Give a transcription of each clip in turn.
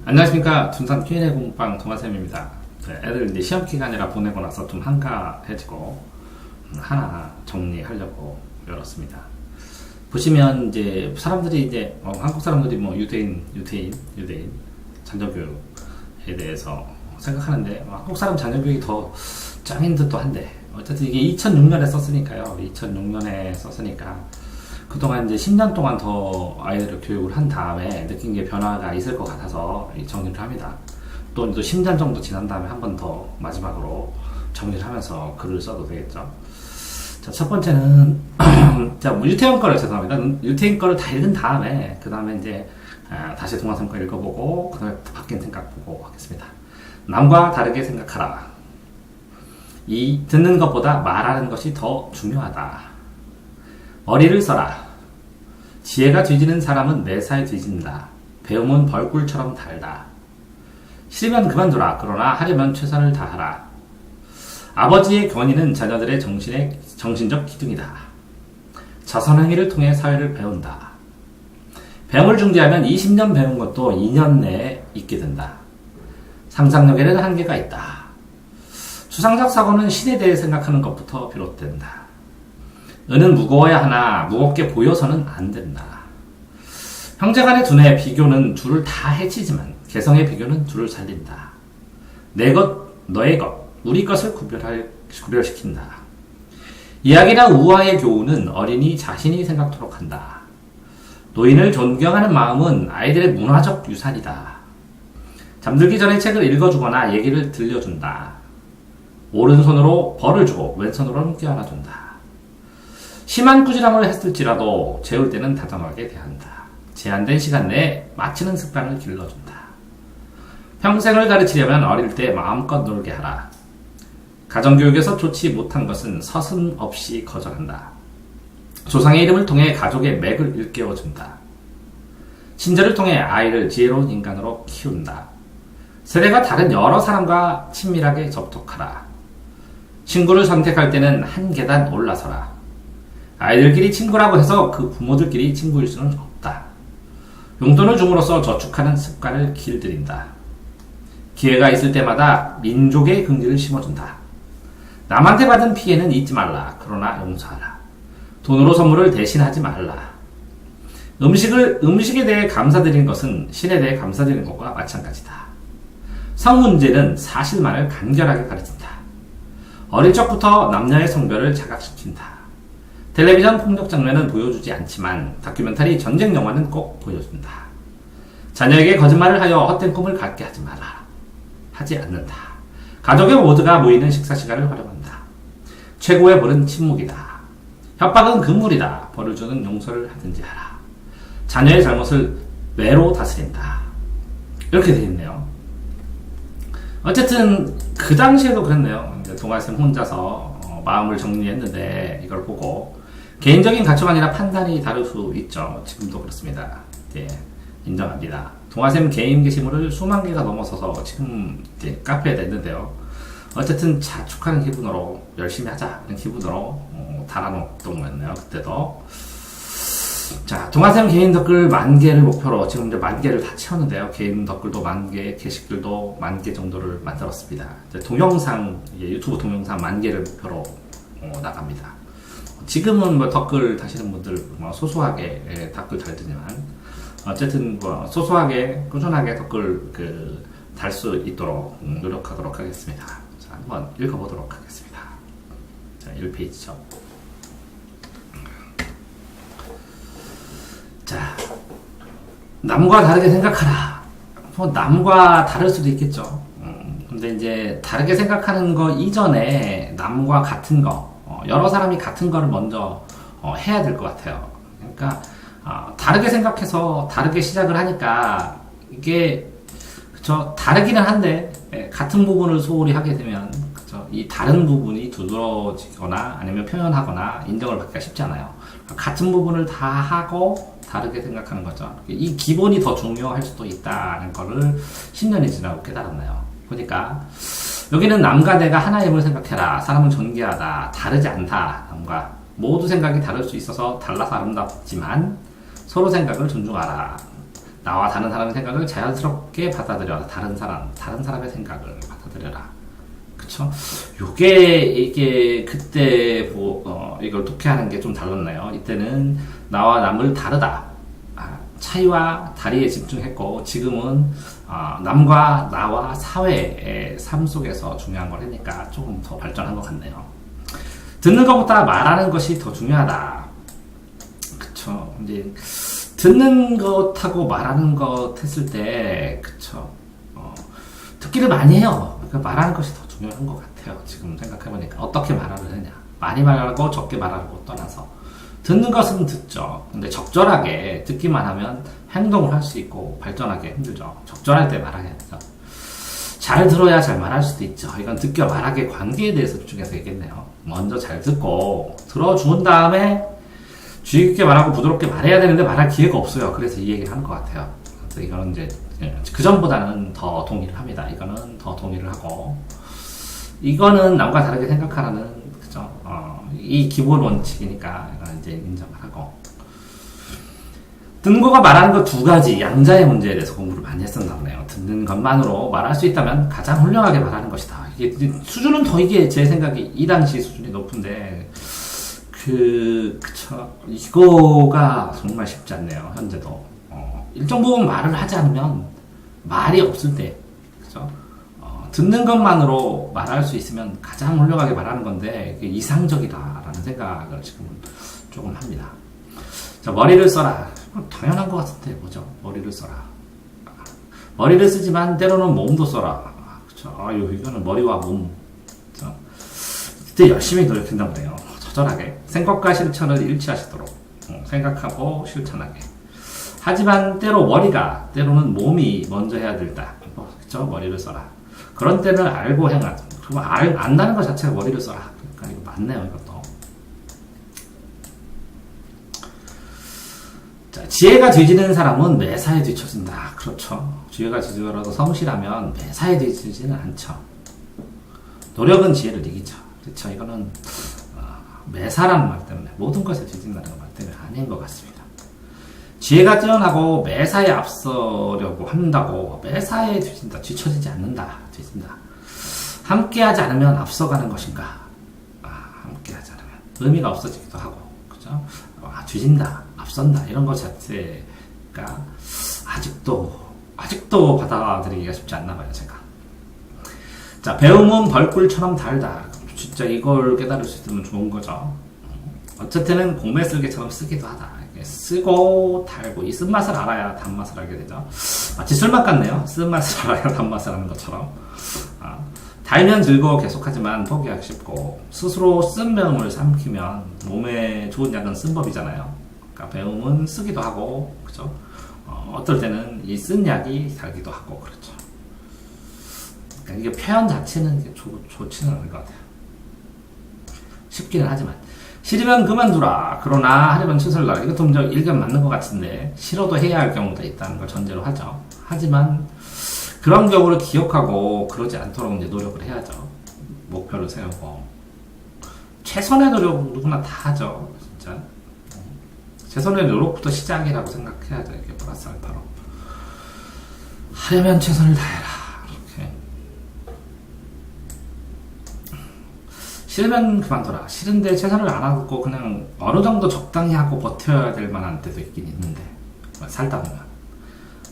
안녕하십니까. 둔산 Q&A 공부방 동아쌤입니다. 애들 이제 시험 기간이라 보내고 나서 좀 한가해지고 하나 정리하려고 열었습니다. 보시면 사람들이 한국 사람들이 뭐 유대인 자녀교육에 대해서 생각하는데 한국 사람 자녀교육이 더 짱인 듯도 한데 어쨌든 이게 2006년에 썼으니까요. 2006년에 썼으니까 그동안 이제 10년 동안 더 아이들을 교육을 한 다음에 느낀 게 변화가 있을 것 같아서 정리를 합니다. 또 10년 정도 지난 다음에 한 번 더 마지막으로 정리를 하면서 글을 써도 되겠죠. 자, 첫 번째는 유태인 거를 죄송합니다. 유태인 거를 다 읽은 다음에 그 다음에 다시 동화쌤 거 읽어보고 그 다음에 바뀐 생각 보고 하겠습니다. 남과 다르게 생각하라. 이 듣는 것보다 말하는 것이 더 중요하다. 머리를 써라. 지혜가 뒤지는 사람은 매사에 뒤진다. 배움은 벌꿀처럼 달다. 싫으면 그만두라. 그러나 하려면 최선을 다하라. 아버지의 권위는 자녀들의 정신적 기둥이다. 자선행위를 통해 사회를 배운다. 배움을 중지하면 20년 배운 것도 2년 내에 잊게 된다. 상상력에는 한계가 있다. 추상적 사고는 신에 대해 생각하는 것부터 비롯된다. 은은 무거워야 하나 무겁게 보여서는 안 된다. 형제간의 두뇌 비교는 둘을 다 해치지만 개성의 비교는 둘을 살린다. 내 것, 너의 것, 우리 것을 구별시킨다. 이야기나 우화의 교훈은 어린이 자신이 생각토록 한다. 노인을 존경하는 마음은 아이들의 문화적 유산이다. 잠들기 전에 책을 읽어주거나 얘기를 들려준다. 오른손으로 벌을 주고 왼손으로는 껴안아준다. 심한 꾸지람을 했을지라도 재울 때는 다정하게 대한다. 제한된 시간 내에 마치는 습관을 길러준다. 평생을 가르치려면 어릴 때 마음껏 놀게 하라. 가정교육에서 좋지 못한 것은 서슴없이 거절한다. 조상의 이름을 통해 가족의 맥을 일깨워준다. 친절을 통해 아이를 지혜로운 인간으로 키운다. 세대가 다른 여러 사람과 친밀하게 접촉하라. 친구를 선택할 때는 한 계단 올라서라. 아이들끼리 친구라고 해서 그 부모들끼리 친구일 수는 없다. 용돈을 줌으로써 저축하는 습관을 길들인다. 기회가 있을 때마다 민족의 긍지를 심어준다. 남한테 받은 피해는 잊지 말라. 그러나 용서하라. 돈으로 선물을 대신하지 말라. 음식에 대해 감사드리는 것은 신에 대해 감사드리는 것과 마찬가지다. 성 문제는 사실만을 간결하게 가르친다. 어릴 적부터 남녀의 성별을 자각시킨다. 텔레비전 폭력 장면은 보여주지 않지만 다큐멘터리 전쟁 영화는 꼭 보여준다. 자녀에게 거짓말을 하여 헛된 꿈을 갖게 하지 마라. 하지 않는다. 가족의 모두가 모이는 식사 시간을 활용한다. 최고의 벌은 침묵이다. 협박은 금물이다. 벌을 주는 용서를 하든지 하라. 자녀의 잘못을 뇌로 다스린다. 이렇게 되어 있네요. 어쨌든 그 당시에도 그랬네요. 동아쌤 혼자서 마음을 정리했는데 이걸 보고 개인적인 가치관이나 판단이 다를 수 있죠. 지금도 그렇습니다. 네, 인정합니다. 동아쌤 개인 게시물을 수만 개가 넘어서서 지금 카페에 냈는데요. 어쨌든 자축하는 기분으로 열심히 하자는 기분으로 달아놓던 거였네요. 그때도. 자, 동아쌤 개인 댓글 10,000개를 목표로 지금 이제 10,000개를 다 채웠는데요. 개인 댓글도 10,000개, 게시글도 10,000개 정도를 만들었습니다. 동영상, 유튜브 동영상 10,000개를 목표로 나갑니다. 지금은 댓글 다시는 분들 소소하게 댓글 달지만 어쨌든 소소하게 꾸준하게 댓글 달 수 있도록 노력하도록 하겠습니다. 자, 한번 읽어보도록 하겠습니다. 자, 1페이지죠. 자, 남과 다르게 생각하라. 남과 다를 수도 있겠죠. 근데 다르게 생각하는 거 이전에 남과 같은 거, 여러 사람이 같은 거를 먼저 해야 될 것 같아요. 그러니까 다르게 생각해서 다르게 시작을 하니까 이게 다르기는 한데 같은 부분을 소홀히 하게 되면 이 다른 부분이 두드러지거나 아니면 표현하거나 인정을 받기가 쉽지 않아요. 같은 부분을 다 하고 다르게 생각하는 거죠. 이 기본이 더 중요할 수도 있다는 거를 10년이 지나고 깨달았나요. 그러니까 여기는 남과 내가 하나임을 생각해라. 사람은 존귀하다. 다르지 않다. 남과 모두 생각이 다를 수 있어서 달라서 아름답지만 서로 생각을 존중하라. 나와 다른 사람의 생각을 자연스럽게 받아들여. 다른 사람의 생각을 받아들여라. 그쵸? 이게 그때 이걸 독해하는 게 좀 달랐나요? 이때는 나와 남을 다르다. 차이와 다리에 집중했고, 지금은 남과 나와 사회의 삶 속에서 중요한 걸 하니까 조금 더 발전한 것 같네요. 듣는 것보다 말하는 것이 더 중요하다. 그쵸? 이제 듣는 것하고 말하는 것 했을 때, 그쵸? 듣기를 많이 해요. 그러니까 말하는 것이 더 중요한 것 같아요. 지금 생각해보니까. 어떻게 말을 하느냐. 많이 말하고 적게 말하고 떠나서. 듣는 것은 듣죠. 근데 적절하게 듣기만 하면 행동을 할 수 있고 발전하기 힘들죠. 적절할 때 말해야 되죠. 잘 들어야 잘 말할 수도 있죠. 이건 듣기와 말하기의 관계에 대해서 집중해서 얘기했네요. 먼저 잘 듣고 들어준 다음에 주의 깊게 말하고 부드럽게 말해야 되는데 말할 기회가 없어요. 그래서 이 얘기를 하는 것 같아요. 그래서 이거는 이제 그 전보다는 더 동의를 합니다. 이거는 더 동의를 하고, 이거는 남과 다르게 생각하라는, 그죠? 이 기본 원칙이니까 이거는 이제 인정을 하고, 듣는 것과 말하는 것 두 가지 양자의 문제에 대해서 공부를 많이 했었나 보네요. 듣는 것만으로 말할 수 있다면 가장 훌륭하게 말하는 것이다. 이게 수준은 더, 이게 제 생각이 이 당시 수준이 높은데, 그쵸. 이거가 정말 쉽지 않네요. 현재도. 일정 부분 말을 하지 않으면 말이 없을 때, 그죠? 듣는 것만으로 말할 수 있으면 가장 훌륭하게 말하는 건데, 이게 이상적이다라는 생각을 지금 조금 합니다. 자, 머리를 써라. 당연한 것 같은데, 뭐죠? 머리를 써라. 머리를 쓰지만 때로는 몸도 써라. 그쵸? 이거는 머리와 몸. 그쵸? 그때 열심히 노력한다고 해요. 처절하게. 생각과 실천을 일치하시도록. 생각하고 실천하게. 하지만 때로는 몸이 먼저 해야 된다. 그쵸? 머리를 써라. 그런 때는 알고 행하자. 그리고 안다는 것 자체가 머리를 써라. 그러니까 이거 맞네요, 이것도. 자, 지혜가 뒤지는 사람은 매사에 뒤처진다. 그렇죠. 지혜가 뒤지더라도 성실하면 매사에 뒤지지는 않죠. 노력은 지혜를 이기죠. 그렇죠. 이거는 매사라는 말 때문에, 모든 것에 뒤진다는 말 때문에 아닌 것 같습니다. 지혜가 뛰어나고 매사에 앞서려고 한다고 매사에 뒤진다, 뒤처지지 않는다, 뒤진다. 함께하지 않으면 앞서가는 것인가? 함께하지 않으면 의미가 없어지기도 하고, 그죠? 뒤진다, 앞선다, 이런 것 자체가 아직도 받아들이기가 쉽지 않나 봐요, 제가. 자, 배움은 벌꿀처럼 달다. 진짜 이걸 깨달을 수 있으면 좋은 거죠. 어쨌든 공매쓸개처럼 쓰기도 하다. 쓰고 달고, 이 쓴맛을 알아야 단맛을 알게 되죠. 마치 술맛 같네요. 쓴맛을 알아야 단맛을 아는 것처럼. 달면 즐거워 계속하지만 포기하기 쉽고, 스스로 쓴 배움을 삼키면 몸에 좋은 약은 쓴 법이잖아요. 그러니까 배움은 쓰기도 하고, 그죠? 어떨 때는 이 쓴 약이 달기도 하고, 그렇죠. 그러니까 이게 표현 자체는 이게 좋지는 않을 것 같아요. 쉽기는 하지만. 싫으면 그만두라. 그러나 하려면 최선을 다하라. 이것도 좀 일견 맞는 것 같은데, 싫어도 해야 할 경우도 있다는 걸 전제로 하죠. 하지만 그런 경우를 기억하고 그러지 않도록 이제 노력을 해야죠. 목표를 세우고. 최선의 노력 누구나 다 하죠. 진짜. 최선의 노력부터 시작이라고 생각해야죠. 이게 플러스 알파로. 하려면 최선을 다해라. 이렇게. 싫으면 그만둬라. 싫은데 최선을 안 하고 그냥 어느 정도 적당히 하고 버텨야 될 만한 때도 있긴 있는데, 살다 보면.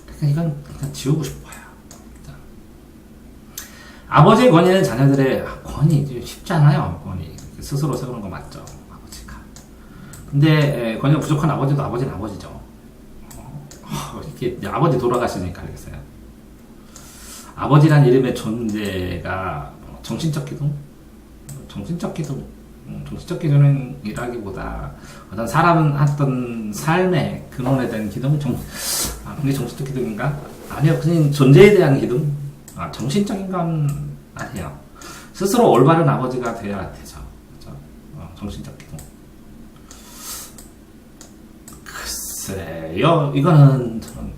그러니까 이건 그냥 지우고 싶어요. 아버지의 권위는 자녀들의 권위, 쉽지 않아요. 권위 스스로 세우는 거 맞죠, 아버지가. 근데 권위가 부족한 아버지도 아버지는 아버지죠. 이렇게 아버지 돌아가시니까 알겠어요. 아버지란 이름의 존재가 정신적 기둥이라기보다 어떤 사람은 했던 삶의 근원에 대한 기둥, 그게 정신적 기둥인가? 아니요, 그냥 존재에 대한 기둥. 정신적인 건 아니에요. 스스로 올바른 아버지가 되어야 되죠. 그렇죠? 정신적 기둥. 글쎄요, 이거는 저는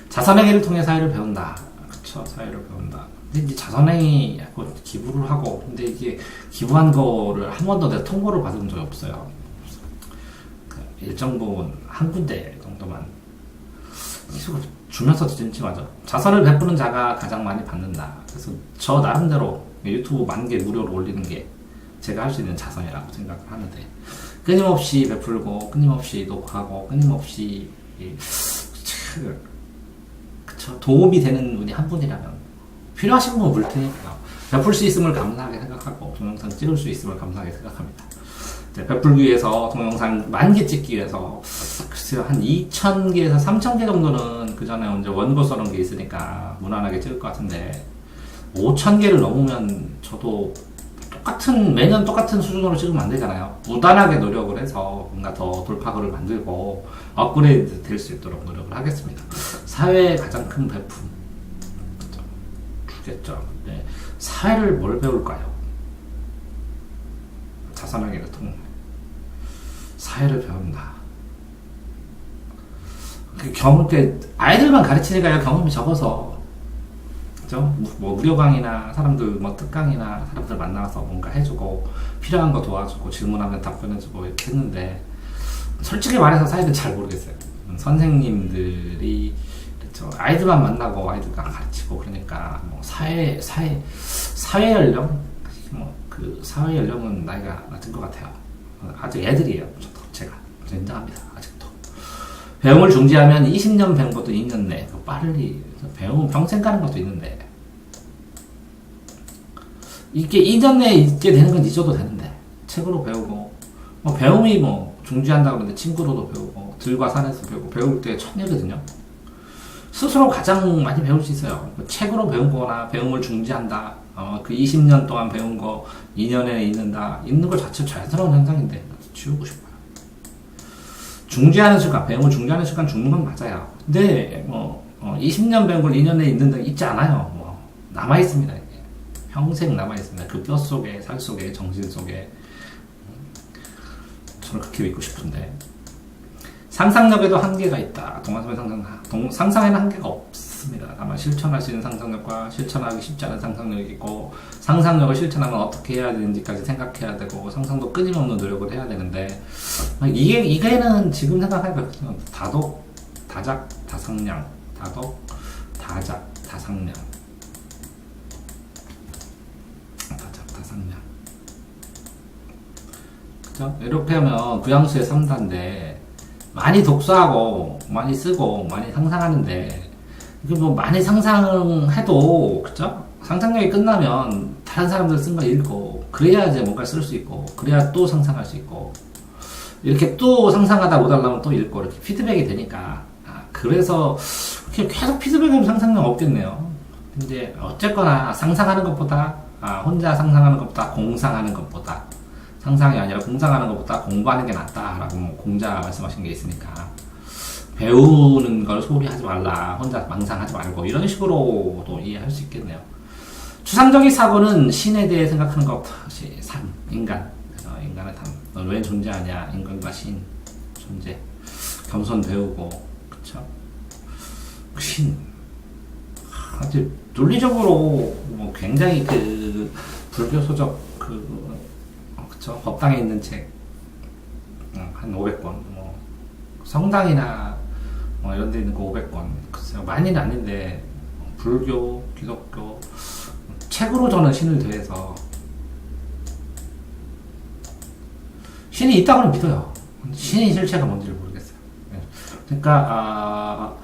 자선행위를 통해 사회를 배운다. 그렇죠, 사회를 배운다. 근데 이제 자선행위 기부를 하고, 근데 이게 기부한 거를 한 번도 내가 통보를 받은 적이 없어요. 일정 부분 한 군데 정도만. 계속 주면서도 찜찜하죠. 자선을 베푸는 자가 가장 많이 받는다. 그래서 저 나름대로 유튜브 10,000개 무료로 올리는 게 제가 할 수 있는 자선이라고 생각을 하는데, 끊임없이 베풀고 끊임없이 녹화하고 끊임없이 그쵸, 도움이 되는 분이 한 분이라면 필요하신 분은 물 테니까요. 베풀 수 있음을 감사하게 생각하고 동영상 찍을 수 있음을 감사하게 생각합니다. 베풀기 위해서 동영상 10,000개 찍기 위해서 글쎄요, 한 2,000개에서 3,000개 정도는 그 전에 이제 원고 써놓은 게 있으니까 무난하게 찍을 것 같은데, 5,000개를 넘으면 저도 매년 똑같은 수준으로 찍으면 안 되잖아요. 무단하게 노력을 해서 뭔가 더 돌파구를 만들고 업그레이드 될 수 있도록 노력을 하겠습니다. 사회의 가장 큰 베품 주겠죠. 네. 사회를 뭘 배울까요? 자선하기를 통해 사회를 배운다. 아이들만 가르치니까요, 경험이 적어서. 뭐 무료 강의나 사람들 뭐 특강이나 사람들 만나서 뭔가 해주고 필요한 거 도와주고 질문하면 답변해주고 이렇게 했는데, 솔직히 말해서 사회는 잘 모르겠어요. 선생님들이 그렇죠, 아이들만 만나고 아이들과 가르치고 그러니까 뭐 사회 연령 그 사회 연령은 나이가 낮은 것 같아요. 아직 애들이에요. 제가 인정합니다. 아직도 배움을 중지하면 20년 배운 것도 2년 내 빨리 배우면 평생 가는 것도 있는데, 이게 2년 내에 있게 되는 건 잊어도 되는데, 책으로 배우고 뭐 배움이 뭐 중지한다고 그러는데 친구로도 배우고 들과 산에서 배우고 배울 때 천리거든요. 스스로 가장 많이 배울 수 있어요. 책으로 배운 거나 배움을 중지한다, 그 20년 동안 배운 거 2년에 있는 것 자체 자연스러운 현상인데 지우고 싶어요. 중지하는 순간, 배움을 중지하는 순간 죽는 건 맞아요. 근데 20년 배운 걸 2년에 있는데 있지 않아요. 남아있습니다. 이게. 평생 남아있습니다. 그 뼈 속에, 살 속에, 정신 속에. 저는 그렇게 믿고 싶은데. 상상력에도 한계가 있다. 동안섬의 상상에는 한계가 없습니다. 다만 실천할 수 있는 상상력과 실천하기 쉽지 않은 상상력이 있고, 상상력을 실천하면 어떻게 해야 되는지까지 생각해야 되고, 상상도 끊임없는 노력을 해야 되는데, 이게는 지금 생각하니까 다독, 다작, 다상량, 다독, 다작, 다상량, 다작, 다상량. 그죠? 이렇게 하면 구양수의 3단인데, 많이 독서하고 많이 쓰고 많이 상상하는데, 이게 뭐 많이 상상해도 그죠? 상상력이 끝나면 다른 사람들 쓴 거 읽고 그래야 이제 뭔가 쓸 수 있고, 그래야 또 상상할 수 있고, 이렇게 또 상상하다 못 하려면 또 읽고 이렇게 피드백이 되니까, 그래서 계속 피드백하면 상상력 없겠네요. 근데 어쨌거나 상상하는 것보다 혼자 상상하는 것보다 공상하는 것보다, 상상이 아니라 공상하는 것보다 공부하는 게 낫다라고 공자 말씀하신 게 있으니까, 배우는 걸 소홀히 하지 말라, 혼자 망상하지 말고, 이런 식으로도 이해할 수 있겠네요. 추상적인 사고는 신에 대해 생각하는 것이 삶, 인간의 삶. 넌 왜 존재하냐, 인간과 신, 존재, 겸손 배우고, 그쵸? 신, 아주 논리적으로 뭐 굉장히 그 불교소적 그쵸? 법당에 있는 책 한 500권, 뭐 성당이나 뭐 이런 데 있는 거 500권, 글쎄요, 많이는 아닌데, 불교, 기독교 책으로 저는 신을 대해서, 신이 있다고는 믿어요. 신의 실체가 뭔지를 모르겠어요. 그러니까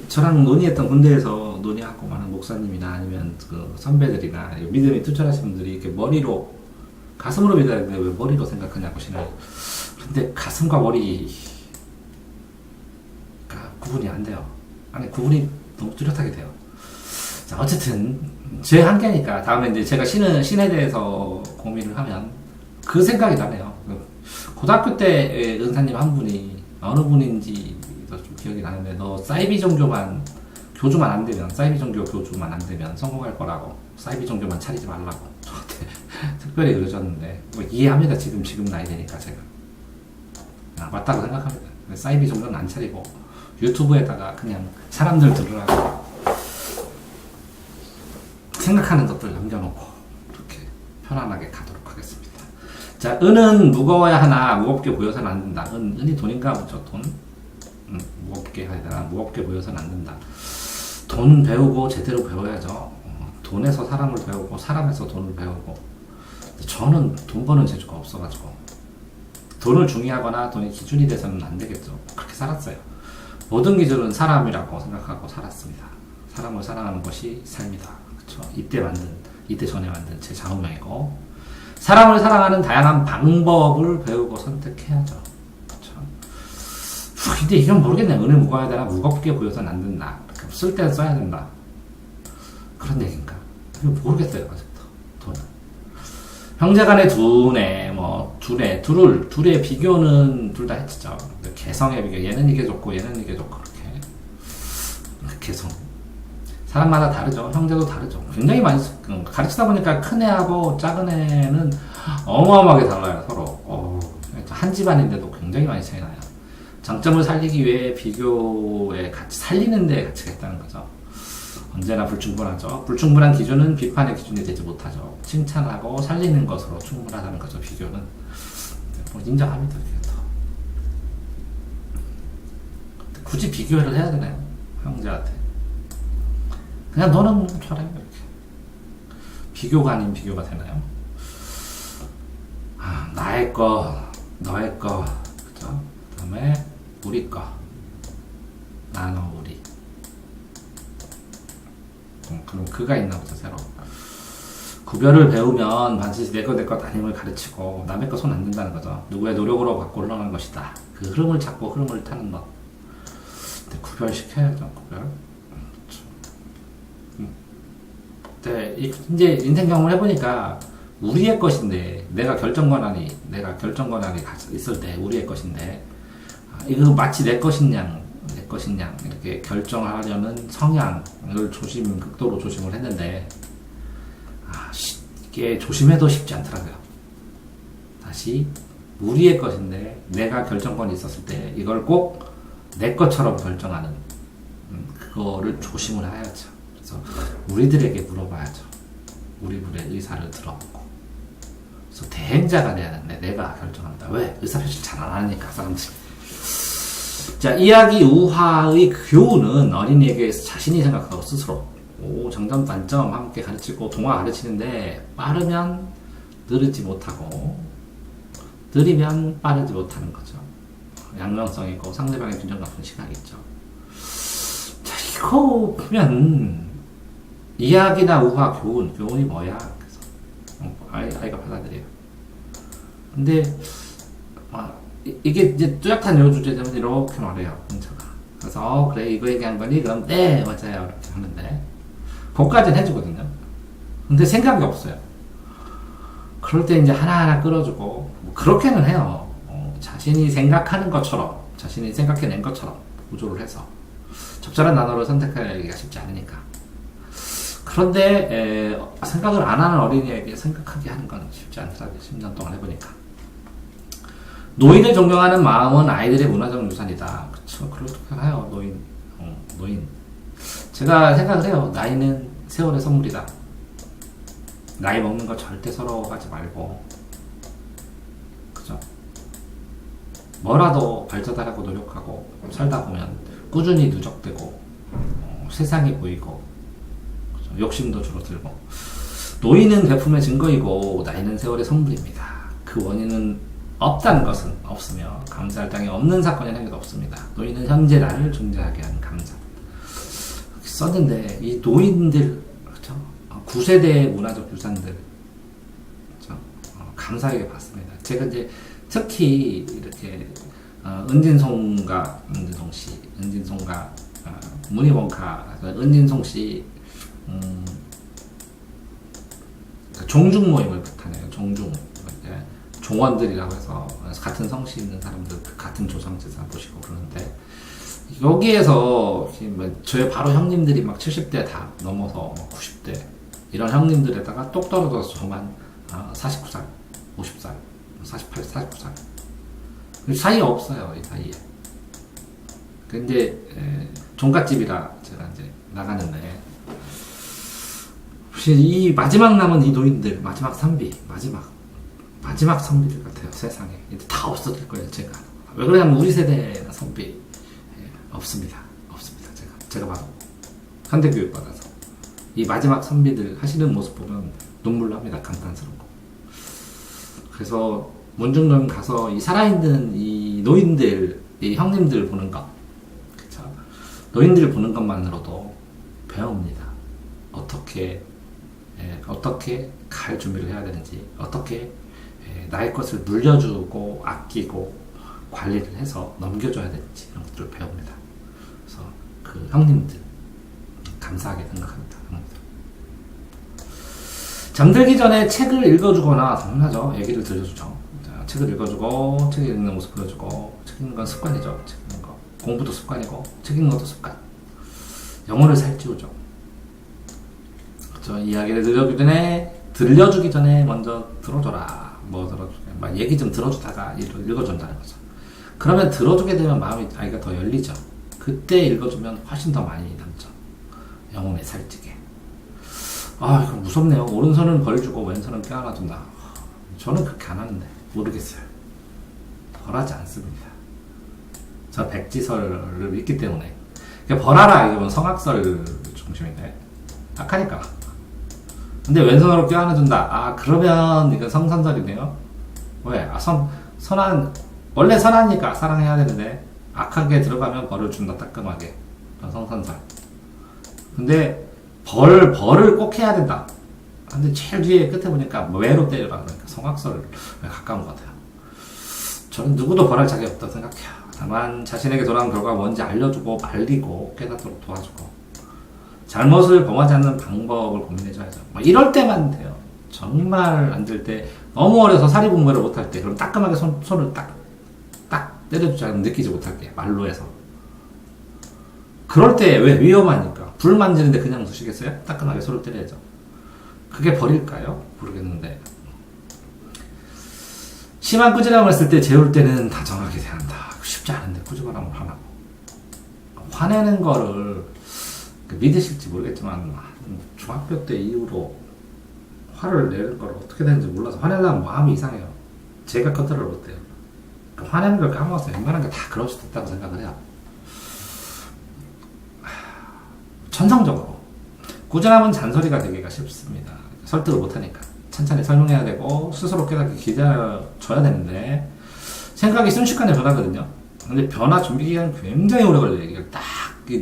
저랑 논의했던 군대에서 논의하고 많은 목사님이나 아니면 그 선배들이나 믿음이 투철하신 분들이 이렇게 머리로, 가슴으로 믿어야 되는데 왜 머리로 생각하냐고 신을. 근데 가슴과 머리가 구분이 안 돼요. 아니, 구분이 너무 뚜렷하게 돼요. 자, 어쨌든 제 한계니까 다음에 이제 제가 신에 대해서 고민을 하면 그 생각이 나네요. 고등학교 때 은사님 한 분이, 어느 분인지도 좀 기억이 나는데, 너 사이비 종교만 교주만 안 되면, 사이비 종교 교주만 안 되면 성공할 거라고, 사이비 종교만 차리지 말라고 저한테 특별히 그러셨는데, 뭐 이해합니다. 지금 나이 되니까 제가 맞다고 생각합니다. 사이비 종교는 안 차리고 유튜브에다가 그냥 사람들 들으라고 생각하는 것들 남겨놓고 이렇게 편안하게 가도록 하겠습니다. 자, 은은 무거워야 하나 무겁게 보여서는 안 된다. 은이 돈인가 보죠. 돈. 무겁게 무겁게 해야 되나, 무겁게 보여서는 안 된다. 돈 배우고 제대로 배워야죠. 돈에서 사람을 배우고 사람에서 돈을 배우고. 저는 돈 버는 재주가 없어가지고 돈을 중요하거나 돈이 기준이 돼서는 안 되겠죠. 그렇게 살았어요. 모든 기준은 사람이라고 생각하고 살았습니다. 사람을 사랑하는 것이 삶이다. 그쵸? 이때 전에 만든 제 좌우명이고, 사람을 사랑하는 다양한 방법을 배우고 선택해야죠. 그쵸? 근데 이건 모르겠네. 은을 무거워야 되나, 무겁게 보여서는 안 된다. 쓸 때 써야 된다. 그런 얘기인가? 모르겠어요. 아직도. 돈은. 형제간의 둘의 비교는 둘 다 했죠. 개성의 비교. 얘는 이게 좋고, 얘는 이게 좋고, 그렇게. 개성. 사람마다 다르죠. 형제도 다르죠. 굉장히 많이, 가르치다 보니까 큰 애하고 작은 애는 어마어마하게 달라요, 서로. 한 집안인데도 굉장히 많이 차이 나요. 장점을 살리기 위해 비교에 같이 살리는데 가치가 있다는 거죠. 언제나 불충분하죠. 불충분한 기준은 비판의 기준이 되지 못하죠. 칭찬하고 살리는 것으로 충분하다는 거죠. 비교는 인정합니다. 굳이 비교를 해야 되나요? 형제한테 그냥 너는 잘해 이렇게 비교가 아닌 비교가 되나요? 나의 거, 너의 거, 그죠? 그다음에 우리 거, 나눠 우리. 그럼 그가 있나 보죠, 새로. 구별을 배우면 반드시 내 것 아님을 가르치고 남의 거 손 안 댄다는 거죠. 누구의 노력으로 갖고 흘러가는 것이다. 그 흐름을 찾고 흐름을 타는 것. 근데 구별시켜야죠, 구별. 네, 이제 인생 경험을 해보니까 우리의 것인데 내가 결정 권한이 있을 때 우리의 것인데 이거 마치 내 것인 양 이렇게 결정하려는 성향을 극도로 조심을 했는데 이게 조심해도 쉽지 않더라고요. 다시 우리의 것인데 내가 결정권이 있었을 때 이걸 꼭 내 것처럼 결정하는 그거를 조심을 해야죠. 그래서 우리들에게 물어봐야죠. 우리들의 의사를 들어보고. 그래서 대행자가 돼야 되는데 내가 결정한다. 왜? 의사표시를 잘 안 하니까 사람들이. 자, 이야기 우화의 교훈은 어린이에게 자신이 생각하고 스스로 장점 단점 함께 가르치고 동화 가르치는데 빠르면 느리지 못하고 느리면 빠르지 못하는 거죠. 양면성 있고 상대방의 균형 같은 시각이 있죠. 자, 이거 보면 이야기나 우화 교훈이 뭐야? 그래서 아이가 받아들여요. 근데 이게 이제 뚜렷한 요 주제 되면 이렇게 말해요, 문자가. 그래서 그래 이거 얘기한 거니? 그럼 네 맞아요 이렇게 하는데 그것까지는 해주거든요. 근데 생각이 없어요. 그럴 때 이제 하나하나 끌어주고 뭐 그렇게는 해요. 자신이 생각하는 것처럼, 자신이 생각해낸 것처럼 구조를 해서 적절한 단어를 선택하기가 쉽지 않으니까. 그런데 생각을 안 하는 어린이에게 생각하게 하는 건 쉽지 않더라고요. 10년 동안 해보니까. 노인을 존경하는 마음은 아이들의 문화적 유산이다. 그쵸, 그렇게 해요. 노인. 제가 생각을 해요. 나이는 세월의 선물이다. 나이 먹는 거 절대 서러워하지 말고, 그죠? 뭐라도 발전하려고 노력하고 살다 보면 꾸준히 누적되고 세상이 보이고 그죠? 욕심도 줄어들고. 노인은 베품의 증거이고 나이는 세월의 선물입니다. 그 원인은 없다는 것은 없으며 감사할 땅에 없는 사건이 하나도 없습니다. 노인은 현재 나를 존재하게 하는 감사. 썼는데 이 노인들, 그렇죠? 9세대의 문화적 유산들, 그렇죠? 감사하게 봤습니다. 제가 이제 특히 이렇게 은진송가 문희원카 은진송 씨 종중 모임을 하네요. 종원들이라고 해서 같은 성씨 있는 사람들 같은 조상제사 보시고 그러는데 여기에서 저희 바로 형님들이 막 70대 다 넘어서 90대 이런 형님들에다가 똑 떨어져서 저만 49살, 50살, 48, 49살 사이 없어요. 이 사이에. 근데 종갓집이라 제가 이제 나가는데 혹시 이 마지막 남은 이 노인들 마지막 선비들 같아요. 세상에 다 없어질 거예요. 제가 왜 그러냐면 우리 세대가 선비 없습니다. 없습니다. 제가 봐도 현대교육 받아서 이 마지막 선비들 하시는 모습 보면 눈물 납니다. 감탄스럽고. 그래서 문중동 가서 이 살아있는 이 노인들, 이 형님들 보는 것, 그쵸? 노인들 보는 것만으로도 배웁니다. 어떻게 갈 준비를 해야 되는지, 어떻게 나의 것을 물려주고 아끼고 관리를 해서 넘겨줘야 되는지 이런 것들을 배웁니다. 그래서 그 형님들 감사하게 생각합니다. 잠들기 전에 책을 읽어주거나 당연하죠. 얘기를 들려주죠. 자, 책을 읽어주고 책 읽는 모습 보여주고 책 읽는 건 습관이죠. 책 읽는 거 공부도 습관이고 책 읽는 것도 습관. 영혼을 살찌우죠. 그렇죠. 이야기를 들려주기 전에 먼저 들어줘라. 뭐 들어주게 막 얘기 좀 들어주다가 읽어준다는 거죠. 그러면 들어주게 되면 아이가 더 열리죠. 그때 읽어주면 훨씬 더 많이 남죠. 영혼에 살찌게. 아, 이거 무섭네요. 오른손은 벌주고 왼손은 껴안아준다. 저는 그렇게 안 하는데 모르겠어요. 벌하지 않습니다. 저 백지설을 믿기 때문에. 벌하라 이건 성악설 중심인데 악하니까. 근데 왼손으로 껴안아준다. 아, 그러면 이거 성선설이네요. 왜? 원래 선하니까 사랑해야 되는데 악하게 들어가면 벌을 준다. 따끔하게. 성선설. 근데 벌을 꼭 해야 된다. 근데 제일 뒤에 끝에 보니까 외로 때려라. 그러니까 성악설에 가까운 것 같아요. 저는 누구도 벌할 자격이 없다고 생각해요. 다만 자신에게 돌아온 결과가 뭔지 알려주고 말리고 깨닫도록 도와주고 잘못을 범하지 않는 방법을 고민해줘야죠. 이럴 때만 돼요. 정말 안 될 때, 너무 어려서 사리분별을 못할 때, 그럼 따끔하게 손을 딱 때려주지 않으면 느끼지 못할게. 말로 해서. 그럴 때 왜 위험하니까. 불 만지는데 그냥 두시겠어요? 따끔하게 손을 때려야죠. 그게 벌일까요? 모르겠는데. 심한 꾸지람을 했을 때 재울 때는 다정하게 대한다. 쉽지 않은데 꾸지람을 하라고. 화내는 거를 믿으실지 모르겠지만 중학교 때 이후로 화를 내는 걸 어떻게 되는지 몰라서 화내려면 마음이 이상해요. 제가 컨트롤을 못해요. 화내는 걸 까먹었어요. 웬만한 게 다 그럴 수도 있다고 생각을 해요. 천성적으로 꾸준함은 잔소리가 되기가 쉽습니다. 설득을 못하니까 천천히 설명해야 되고 스스로 깨닫게 기다려줘야 되는데 생각이 순식간에 변하거든요. 근데 변화 준비 기간은 굉장히 오래 걸려요. 이게 딱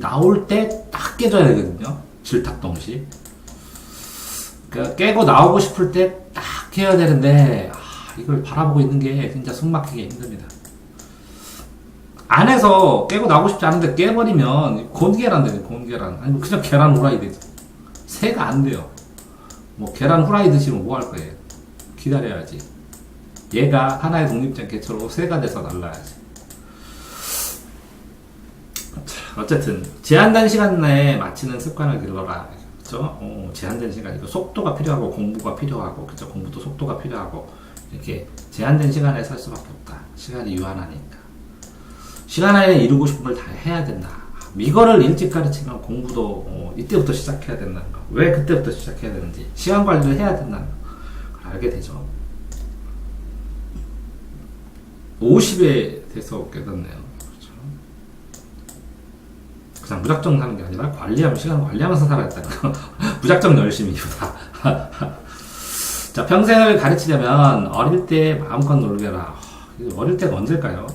나올 때 딱 깨져야 되거든요. 질탁동시. 그러니까 깨고 나오고 싶을 때 딱 해야 되는데 이걸 바라보고 있는 게 진짜 숨막히게 힘듭니다. 안에서 깨고 나오고 싶지 않은데 깨버리면 곤계란 되죠. 곤계란. 아니면 그냥 계란 후라이 되죠. 새가 안 돼요. 뭐 계란 후라이 드시면 뭐 할 거예요? 기다려야지. 얘가 하나의 독립된 개체로 새가 돼서 날라야지. 어쨌든 제한된 시간 내에 마치는 습관을 길러라. 그렇죠? 제한된 시간, 이거 속도가 필요하고 공부가 필요하고, 그렇죠? 공부도 속도가 필요하고 이렇게 제한된 시간에 살 수밖에 없다. 시간이 유한하니까. 시간 안에 이루고 싶은 걸 다 해야 된다. 이거를 일찍 가르치면 공부도 이때부터 시작해야 된다는 거. 왜 그때부터 시작해야 되는지, 시간 관리를 해야 된다는 걸 알게 되죠. 50에 돼서 깨닫네요. 그렇죠? 그냥 무작정 사는 게 아니라 시간 관리하면서 살아야겠다는 거. 무작정 열심히 이유다. 자, 평생을 가르치려면 어릴 때 마음껏 놀게라. 어릴 때가 언제일까요?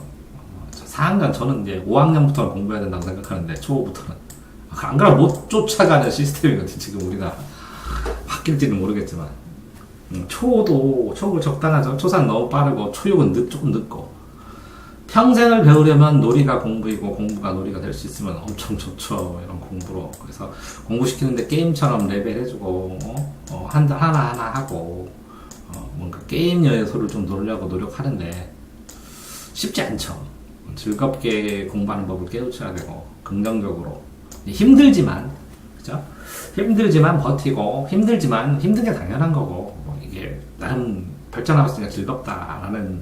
4학년, 저는 이제 5학년부터는 공부해야 된다고 생각하는데, 초부터는. 안 그러면 못 쫓아가는 시스템이거든요, 지금 우리나라. 바뀔지는 모르겠지만. 초급은 적당하죠. 초산 너무 빠르고, 초육은 조금 늦고. 평생을 배우려면 놀이가 공부이고, 공부가 놀이가 될 수 있으면 엄청 좋죠. 이런 공부로. 그래서 공부시키는데 게임처럼 레벨 해주고, 하나하나 하고, 뭔가 게임 요소를 좀 놓으려고 노력하는데, 쉽지 않죠. 즐겁게 공부하는 법을 깨우쳐야 되고, 긍정적으로. 힘들지만, 그죠? 힘들지만 버티고, 힘든 게 당연한 거고, 이게 나름 발전하고 있으니까 즐겁다라는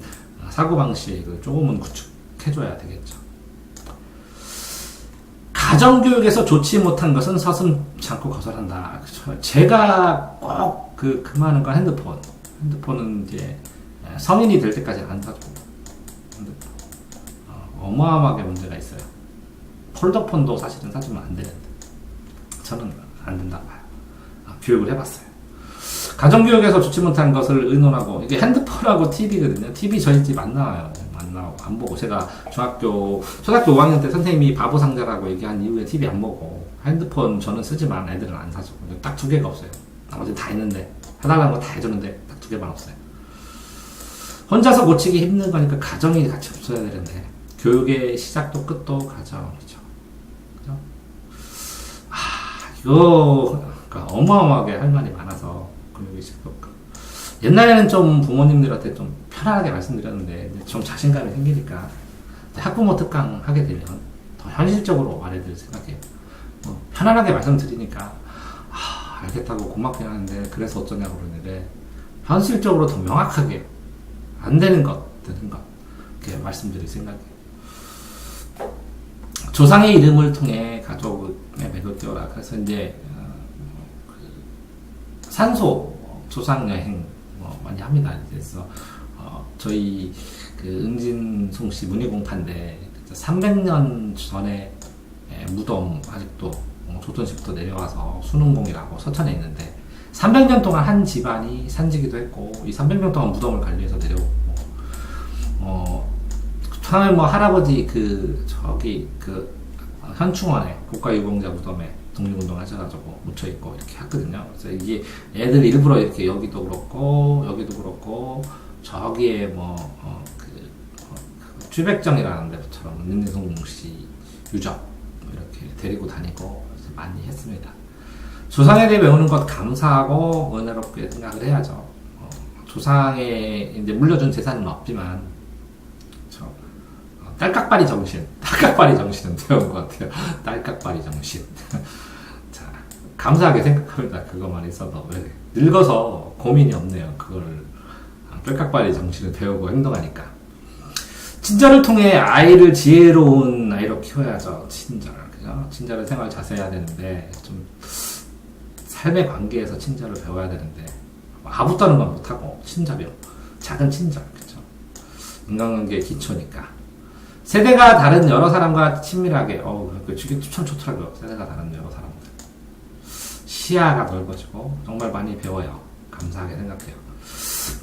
사고방식을 조금은 구축해줘야 되겠죠. 가정교육에서 좋지 못한 것은 서슴지 않고 거절한다. 그렇죠? 제가 꼭 금하는 건 핸드폰은 이제 성인이 될 때까지 안 사줘. 어마어마하게 문제가 있어요. 폴더폰도 사실은 사주면 안 되는데 저는 안 된다고 봐요. 교육을 해봤어요. 가정교육에서 좋지 못한 것을 의논하고, 이게 핸드폰하고 TV거든요. TV 저희 집 안 나와요. 안 나오고, 안 보고. 제가 초등학교 5학년 때 선생님이 바보상자라고 얘기한 이후에 TV 안 보고, 핸드폰 저는 쓰지만 애들은 안 사죠. 딱 2개가 없어요. 나머지 다 있는데, 해달라는 거 다 해주는데, 딱 2개만 없어요. 혼자서 고치기 힘든 거니까 가정이 같이 없어야 되는데, 교육의 시작도 끝도 가정이죠. 그죠? 이거, 그러니까 어마어마하게 할 말이 많아서, 교육의 시작도 끝. 옛날에는 좀 부모님들한테 좀 편안하게 말씀드렸는데, 좀 자신감이 생기니까, 학부모 특강 하게 되면, 더 현실적으로 말해드릴 생각이에요. 편안하게 말씀드리니까, 알겠다고 고맙긴 하는데, 그래서 어쩌냐고 그러는데, 현실적으로 더 명확하게, 안 되는 것, 되는 것, 이렇게 말씀드릴 생각이에요. 조상의 이름을 통해 가족의 맥을 띄워라. 그래서 이제, 산소, 조상 여행, 많이 합니다. 그래서, 저희, 응진송 씨 문희공판대 300년 전에 무덤, 아직도 조선시부터 내려와서 수능공이라고 서천에 있는데, 300년 동안 한 집안이 산지기도 했고, 이 300년 동안 무덤을 관리해서 내려오고, 처음에 할아버지 현충원에, 국가유공자 무덤에 독립운동 하셔가지고 묻혀있고 이렇게 했거든요. 그래서 이게 애들 일부러 이렇게 여기도 그렇고, 저기에 취백정이라는 데처럼 은진송 씨 유적, 이렇게 데리고 다니고 많이 했습니다. 조상에 대해 배우는 것 감사하고 은혜롭게 생각을 해야죠. 조상에 이제 물려준 재산은 없지만, 딸깍바리 정신은 배운 것 같아요. 딸깍바리 정신. 자, 감사하게 생각합니다. 그것만 있어도. 늙어서 고민이 없네요. 그걸, 딸깍바리 정신을 배우고 행동하니까. 친절을 통해 아이를 지혜로운 아이로 키워야죠. 친절. 그죠? 친절은 생활 자세히 해야 되는데, 좀, 삶의 관계에서 친절을 배워야 되는데, 아부떠는 건 못하고, 친절이요. 작은 친절. 그죠? 인간관계의 기초니까. 세대가 다른 여러 사람과 친밀하게, 그게 참 좋더라고요. 세대가 다른 여러 사람들. 시야가 넓어지고, 정말 많이 배워요. 감사하게 생각해요.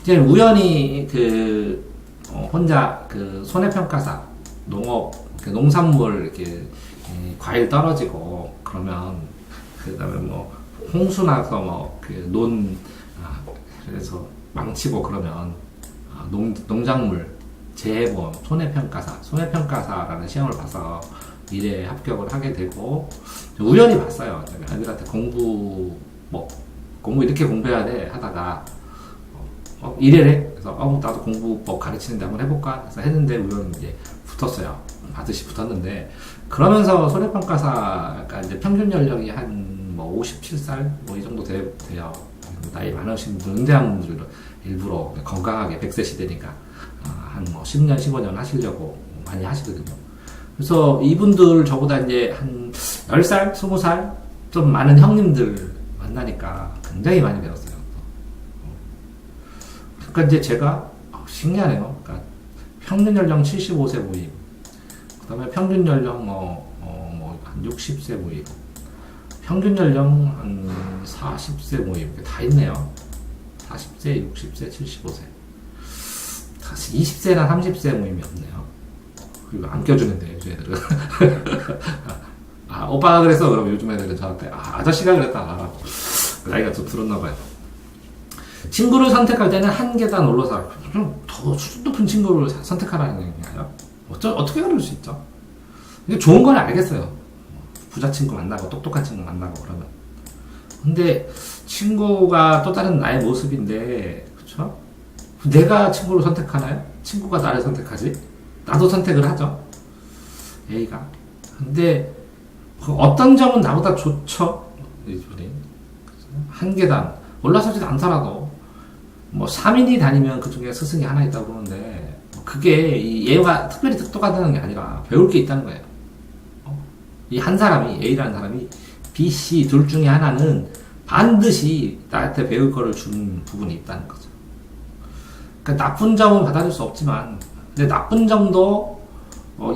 이제 우연히, 혼자, 손해평가사, 농업, 농산물, 이렇게, 과일 떨어지고, 그러면, 그 다음에 홍수 나서 그래서 망치고 그러면, 농작물, 재해보험, 손해평가사라는 시험을 봐서 미래에 합격을 하게 되고, 우연히 봤어요. 애들한테 공부 이렇게 공부해야 돼 하다가, 이래래? 그래서, 나도 공부법 가르치는데 한번 해볼까? 그래서 했는데, 우연히 이제 붙었어요. 받으시 붙었는데, 그러면서 손해평가사가 이제 평균 연령이 한 57살? 이 정도 돼요. 나이 많으신 분들, 은퇴한 분들도 일부러 건강하게 100세 시대니까, 한 10년, 15년 하시려고 많이 하시거든요. 그래서 이분들 저보다 이제 한 10살, 20살 좀 많은 형님들 만나니까 굉장히 많이 배웠어요. 그러니까 이제 제가 신기하네요. 그러니까 평균 연령 75세 모임, 그 다음에 평균 연령 한 60세 모임, 평균 연령 한 40세 모임, 이렇게 다 있네요. 40세, 60세, 75세. 20세나 30세 모임이 없네요. 그리고 안 껴주는데, 요즘 애들은. 오빠가 그랬어? 그럼 요즘 애들은 저한테, 아저씨가 그랬다. 나이가 좀 들었나봐요. 친구를 선택할 때는 한 계단 올라서, 좀 더 수준 높은 친구를 선택하라는 얘기인가요? 어떻게 그럴 수 있죠? 이게 좋은 건 알겠어요. 부자 친구 만나고, 똑똑한 친구 만나고, 그러면. 근데, 친구가 또 다른 나의 모습인데, 그쵸? 내가 친구를 선택하나요? 친구가 나를 선택하지? 나도 선택을 하죠. A가. 근데 어떤 점은 나보다 좋죠? 이분이. 한 계단 올라서지도 않더라도 3인이 다니면 그 중에 스승이 하나 있다고 그러는데, 그게 얘가 특별히 똑똑하다는 게 아니라 배울 게 있다는 거예요. 이 한 사람이, A라는 사람이 B, C 둘 중에 하나는 반드시 나한테 배울 거를 주는 부분이 있다는 거죠. 그러니까 나쁜 점은 받아줄 수 없지만, 근데 나쁜 점도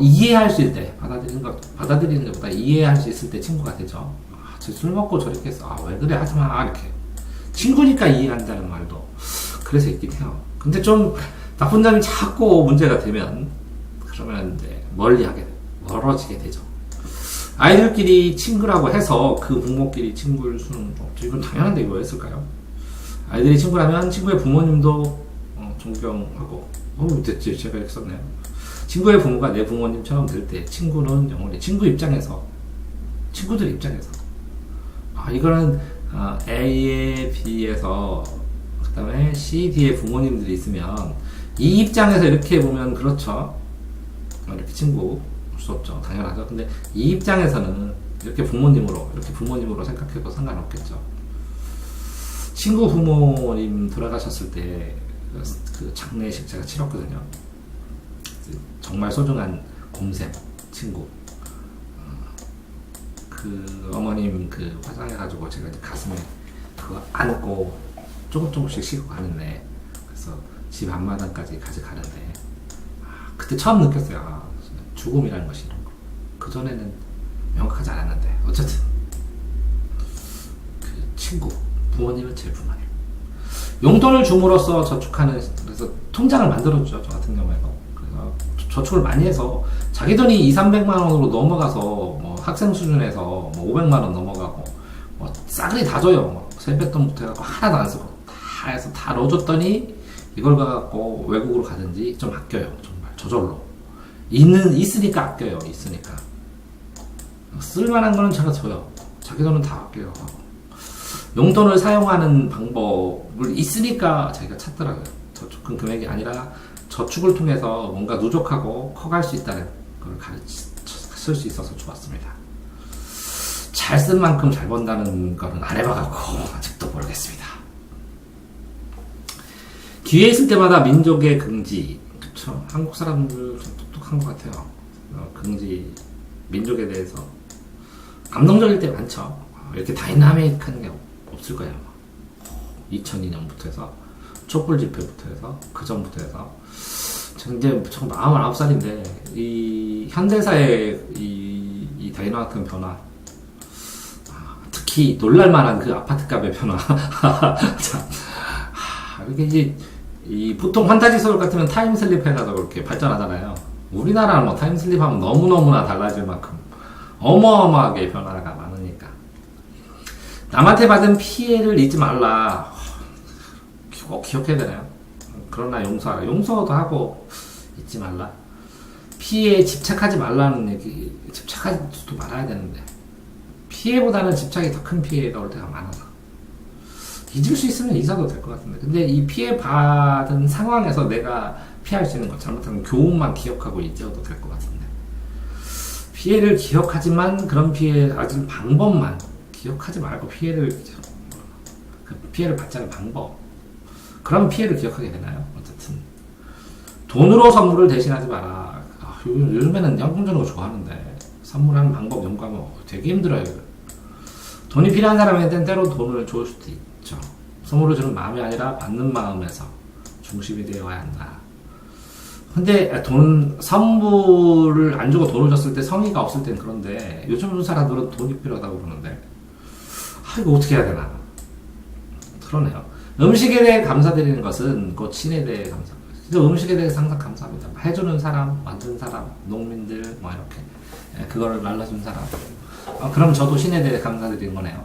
이해할 수 있을 때, 받아들이는 것보다 이해할 수 있을 때 친구가 되죠. 술 먹고 저렇게 해서, 왜 그래, 하지 마, 이렇게. 친구니까 이해한다는 말도, 그래서 있긴 해요. 근데 좀, 나쁜 점이 자꾸 문제가 되면, 그러면 이제, 멀어지게 되죠. 아이들끼리 친구라고 해서 그 부모끼리 친구일 수는 없죠. 이건 당연한데 이거 왜 했을까요? 아이들이 친구라면 친구의 부모님도 존경하고, 됐지, 제가 이렇게 썼네요. 친구의 부모가 내 부모님처럼 될 때 친구는 영원히 친구들 입장에서 이거는 A에 B에서 그 다음에 C, D의 부모님들이 있으면 이 입장에서 이렇게 보면 그렇죠. 이렇게 친구 볼 수 없죠. 당연하죠. 근데 이 입장에서는 이렇게 부모님으로 생각해도 상관없겠죠. 친구 부모님 돌아가셨을 때 그 장례식 제가 치렀거든요. 정말 소중한 곰샘 친구, 그 어머님 그 화장해가지고 제가 가슴에 그거 안고 조금씩 쉬고 가는데, 그래서 집 앞마당까지 가져가는데, 그때 처음 느꼈어요. 죽음이라는 것이 이런 거. 그 전에는 명확하지 않았는데, 어쨌든 그 친구, 부모님은 제일 부모님. 용돈을 줌으로써 저축하는, 그래서 통장을 만들어주죠. 저 같은 경우에도. 그래서 저축을 많이 해서 자기 돈이 200~300만 원으로 넘어가서 뭐 학생 수준에서 뭐 500만 원 넘어가고 뭐 싸그리 다 줘요. 뭐 세뱃돈부터 해갖고 하나도 안 쓰고 다 해서 다 넣어줬더니 이걸 가갖고 외국으로 가든지 좀 아껴요. 정말 저절로. 있으니까 아껴요. 있으니까. 쓸만한 거는 제가 줘요. 자기 돈은 다 아껴요. 용돈을 사용하는 방법을 있으니까 자기가 찾더라고요. 저축은 금액이 아니라 저축을 통해서 뭔가 누적하고 커갈 수 있다는 걸 쓸 수 있어서 좋았습니다. 잘 쓴 만큼 잘 번다는 거는 안 해봐갖고 아직도 모르겠습니다. 기회 있을 때마다 민족의 긍지, 그쵸? 한국 사람들 좀 똑똑한 것 같아요. 긍지, 민족에 대해서 감동적일 때 많죠. 이렇게 다이나믹한 게 없을 거예요. 2002년부터 해서 촛불 집회부터 해서 그 전부터 해서 이제 저 49살인데 이 현대사의 이 다이나믹한 변화, 특히 놀랄만한 그 아파트값의 변화. 참, 이게 이제 이 보통 판타지 소설 같으면 타임슬립 해가지고 이렇게 발전하잖아요. 우리나라는 뭐 타임슬립하면 너무너무나 달라질 만큼 어마어마하게 변화가 많으니까. 남한테 받은 피해를 잊지 말라. 꼭 기억해야 되나요? 그러나 용서하라. 용서도 하고 잊지 말라. 피해에 집착하지 말라는 얘기, 집착하지도 말아야 되는데 피해보다는 집착이 더 큰 피해가 올 때가 많아서 잊을 수 있으면 잊어도 될 것 같은데, 근데 이 피해받은 상황에서 내가 피할 수 있는 것, 잘못하면 교훈만 기억하고 잊어도 될 것 같은데, 피해를 기억하지만 그런 피해 아직 방법만 기억하지 말고 피해를 받지 않은 방법, 그런 피해를 기억하게 되나요? 어쨌든 돈으로 선물을 대신하지 마라. 요즘에는 현금 주는 거 좋아하는데 선물하는 방법 연구하면 되게 힘들어요. 돈이 필요한 사람한테는 때로 돈을 줄 수도 있죠. 선물을 주는 마음이 아니라 받는 마음에서 중심이 되어야 한다. 근데 선물을 안 주고 돈을 줬을 때 성의가 없을 땐 그런데, 요즘 사람들은 돈이 필요하다고 그러는데 이거 어떻게 해야 되나. 그러네요. 음식에 대해 감사드리는 것은 곧 신에 대해 감사합니다. 음식에 대해서 항상 감사합니다. 해주는 사람, 만든 사람, 농민들 뭐 이렇게 그거를 말라준 사람. 그럼 저도 신에 대해 감사드리는 거네요.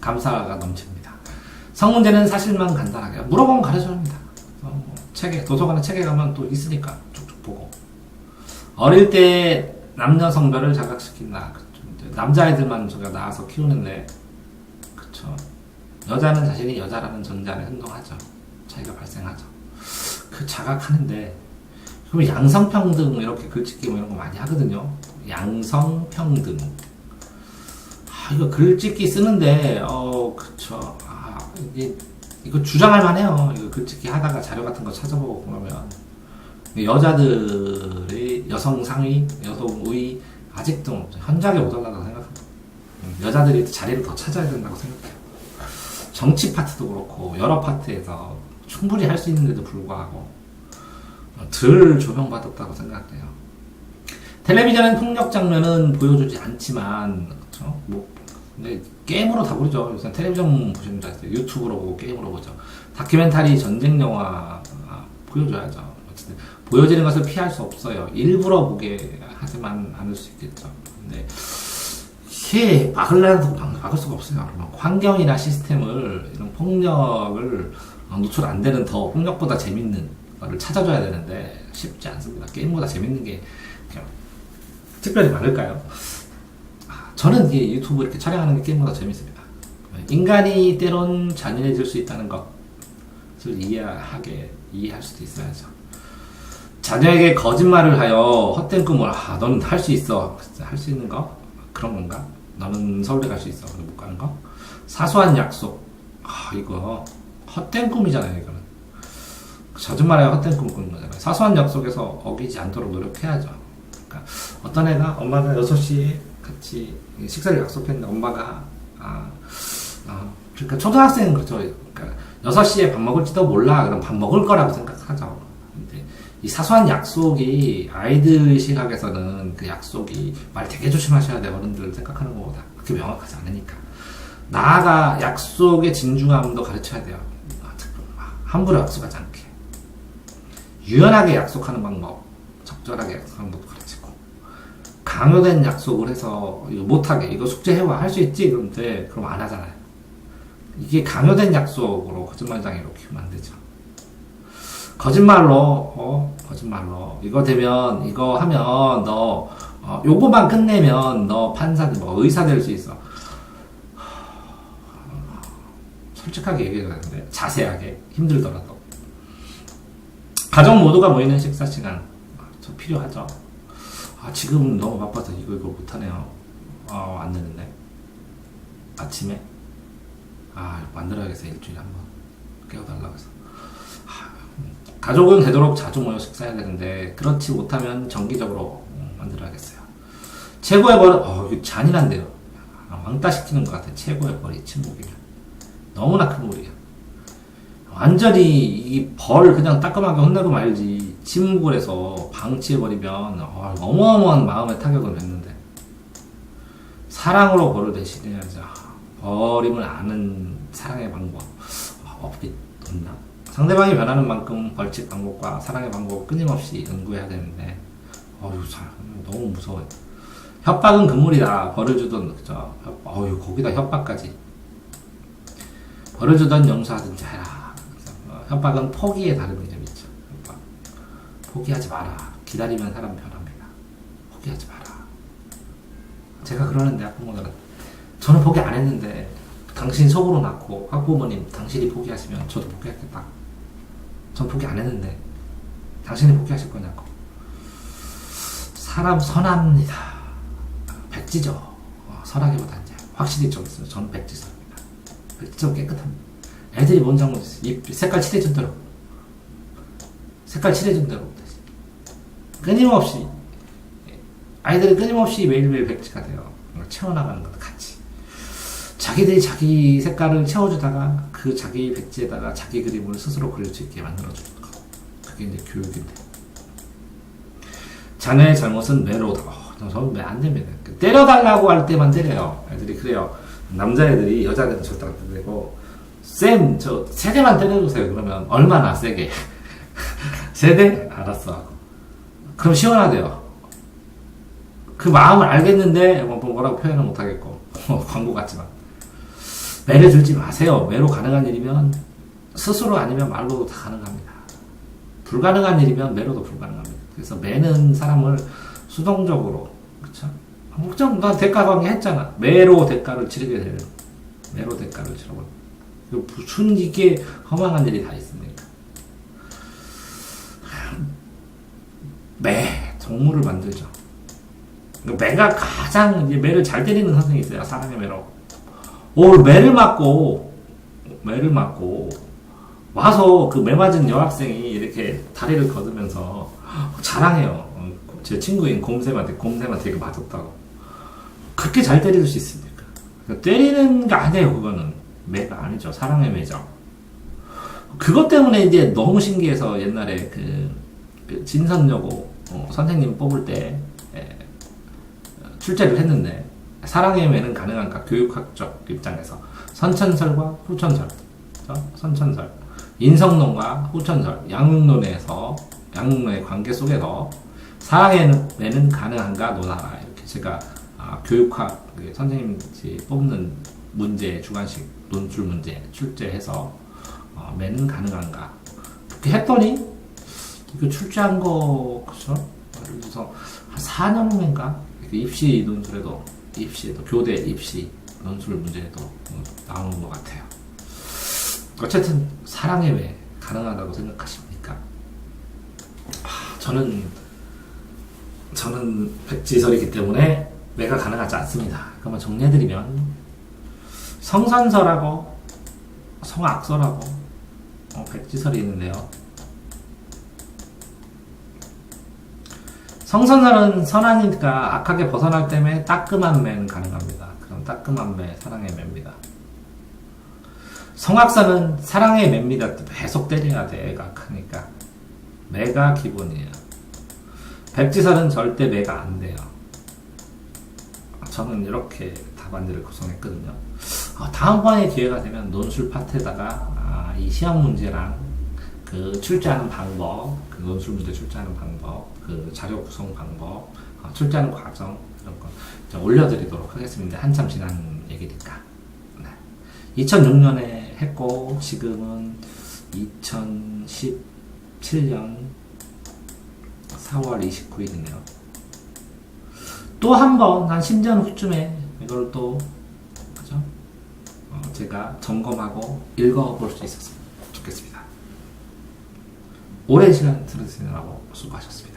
감사가 넘칩니다. 성문제는 사실만 간단하게 물어보면 가르쳐줍니다. 책에, 도서관에 책에 가면 또 있으니까 쭉쭉 보고. 어릴 때 남녀 성별을 자각시킨다. 남자아이들만 제가 낳아서 키우는데, 그쵸. 여자는 자신이 여자라는 존재 안에 행동하죠. 차이가 발생하죠. 그 자각하는데, 그럼 양성평등 이렇게 글짓기 뭐 이런 거 많이 하거든요. 양성평등. 이거 글짓기 쓰는데, 그쵸. 이거 주장할 만해요. 이거 글짓기 하다가 자료 같은 거 찾아보고 그러면. 여자들의 여성 상위, 여성 우위, 아직도 현저하게 모자라다고 생각합니다. 여자들이 자리를 더 찾아야 된다고 생각해요. 정치 파트도 그렇고, 여러 파트에서 충분히 할 수 있는데도 불구하고, 덜 조명받았다고 생각해요. 텔레비전은 폭력 장면은 보여주지 않지만, 그렇죠? 뭐, 근데 게임으로 다 보죠. 요새 텔레비전 보시는 줄 아세요? 유튜브로 보고 게임으로 보죠. 다큐멘터리 전쟁 영화 보여줘야죠. 어쨌든 보여지는 것을 피할 수 없어요. 일부러 보게 하지만 않을 수 있겠죠. 근데 이게 막을 수가 없어요. 환경이나 시스템을 이런 폭력을 노출 안 되는 더 폭력보다 재밌는 거를 찾아줘야 되는데 쉽지 않습니다. 게임보다 재밌는 게 특별히 많을까요? 저는 이게 유튜브 이렇게 촬영하는 게 게임보다 재밌습니다. 인간이 때론 잔인해질 수 있다는 것을 이해할 수도 있어야죠. 자녀에게 거짓말을 하여 헛된 꿈을, 너는 할 수 있어. 할 수 있는 거? 그런 건가? 너는 서울대 갈 수 있어. 근데 못 가는 거? 사소한 약속. 이거 헛된 꿈이잖아요, 이거는. 거짓말하여 헛된 꿈을 꾸는 거잖아요. 사소한 약속에서 어기지 않도록 노력해야죠. 그러니까 어떤 애가 엄마가 6시에 같이 식사를 약속했는데 엄마가 그러니까 초등학생은 그렇죠. 그러니까 6시에 밥 먹을지도 몰라. 그럼 밥 먹을 거라고 생각하죠. 근데 이 사소한 약속이 아이들 시각에서는 그 약속이 말 되게 조심하셔야 돼요. 어른들 생각하는 것보다 그렇게 명확하지 않으니까. 나아가 약속의 진중함도 가르쳐야 돼요. 함부로 약속하지 않게. 유연하게 약속하는 방법, 적절하게 약속하는 방법도 가르치고, 강요된 약속을 해서 이거 못하게, 이거 숙제해와, 할 수 있지? 그런데 그럼 안 하잖아요. 이게 강요된 약속으로 거짓말장애로 키우면 안 되죠. 거짓말로 이거 되면, 이거 하면 너 요거만 끝내면 너 판사, 의사 될 수 있어. 솔직하게 얘기해야 되는데, 자세하게, 힘들더라도. 가족 모두가 모이는 식사 시간, 저 필요하죠. 지금은 너무 바빠서 이거 못하네요. 안 되는데. 아침에? 만들어야겠어요. 일주일에 한번. 깨워달라고 해서. 가족은 되도록 자주 모여 식사해야 되는데, 그렇지 못하면 정기적으로 만들어야겠어요. 최고의 벌은, 이거 잔인한데요. 왕따 시키는 것 같아. 최고의 벌이 침묵이면. 너무나 큰 무리야. 완전히 이 벌 그냥 따끔하게 혼내고 말지 침묵을 해서 방치해버리면 어마어마한 마음의 타격을 줬는데 사랑으로 벌을 대신해야죠. 버림을 아는 사랑의 방법 없나? 상대방이 변하는 만큼 벌칙 방법과 사랑의 방법을 끊임없이 연구해야 되는데 너무 무서워요. 협박은 금물이다. 벌을 주던 그죠? 거기다 협박까지. 벌을 주던 용서하든지 해라. 협박은 포기에 다름이 좀 있죠. 협박. 포기하지 마라. 기다리면 사람 변합니다. 포기하지 마라. 제가 그러는데 학부모들은 저는 포기 안 했는데 당신 속으로 낳고 학부모님 당신이 포기하시면 저도 포기하겠다. 전 포기 안 했는데 당신이 포기하실 거냐고. 사람 선합니다. 백지죠. 선하기보다 이제 확실히 좀 있어요. 저는 백지선입니다. 백지죠. 깨끗합니다. 애들이 뭔 잘못 있어. 색깔 칠해준 대로. 끊임없이. 아이들은 끊임없이 매일매일 백지가 돼요. 채워나가는 것도 같이. 자기들이 자기 색깔을 채워주다가 그 자기 백지에다가 자기 그림을 스스로 그릴 수 있게 만들어주는 거. 그게 이제 교육인데. 자녀의 잘못은 매로다. 저는 매 안 됩니다. 때려달라고 할 때만 때려요. 애들이 그래요. 남자애들이 여자애들은 절대 안 때리고, 쌤, 저 세대만 때려주세요. 그러면 얼마나 세게? 세대? 알았어. 그럼 시원하대요. 그 마음을 알겠는데 뭐라고 표현을 못하겠고 광고 같지만 매를 들지 마세요. 매로 가능한 일이면 스스로 아니면 말로도 다 가능합니다. 불가능한 일이면 매로도 불가능합니다. 그래서 매는 사람을 수동적으로 그쵸? 난 대가 관계 했잖아. 매로 대가를 치르게 돼요. 매로 대가를 치르고 무슨 이게 허망한 일이 다 있습니까? 매, 동물을 만들죠. 매가 가장 이제 매를 잘 때리는 선생이 있어요. 사랑의 매로. 매를 맞고 와서 그 매 맞은 여학생이 이렇게 다리를 걷으면서 자랑해요. 제 친구인 곰쌤한테 이거 맞았다고. 그렇게 잘 때릴 수 있습니까? 때리는 게 아니에요. 그거는. 매가 아니죠. 사랑의 매죠. 그것 때문에 이제 너무 신기해서 옛날에 그 진선여고 선생님 뽑을 때 출제를 했는데 사랑의 매는 가능한가 교육학적 입장에서 선천설과 후천설, 선천설, 인성론과 후천설, 양육론의 관계 속에서 사랑의 매는 가능한가 논하라. 이렇게 제가 교육학 선생님 뽑는 문제 주관식 논술 문제 출제해서 매는 가능한가 그렇게 했더니 이거 출제한 거 그죠? 그래서 한 4년 후인가 입시 논술에도 교대 입시 논술 문제에도 나오는 것 같아요. 어쨌든 사랑의 매 가능하다고 생각하십니까? 저는 백지설이기 때문에 매가 가능하지 않습니다. 그러면 정리해드리면 성선설하고 성악설하고 백지설이 있는데요. 성선설은 선하니까 악하게 벗어날 때문에 따끔한 매는 가능합니다. 그럼 따끔한 매, 사랑의 매입니다. 성악설은 사랑의 매입니다. 계속 때려야 돼. 애가 악하니까. 매가 기본이에요. 백지설은 절대 매가 안 돼요. 저는 이렇게 답안지를 구성했거든요. 다음번에 기회가 되면 논술 파트에다가 이 시험 문제랑 그 출제하는 방법, 그 논술 문제 출제하는 방법, 그 자료 구성 방법, 출제하는 과정 이런 거 올려드리도록 하겠습니다. 한참 지난 얘기니까. 네. 2006년에 했고 지금은 2017년 4월 29일이네요. 또 한 번 한 10년 후쯤에 이걸 또 그죠? 제가 점검하고 읽어볼 수 있었으면 좋겠습니다. 오랜 시간 들으시느라고 수고하셨습니다.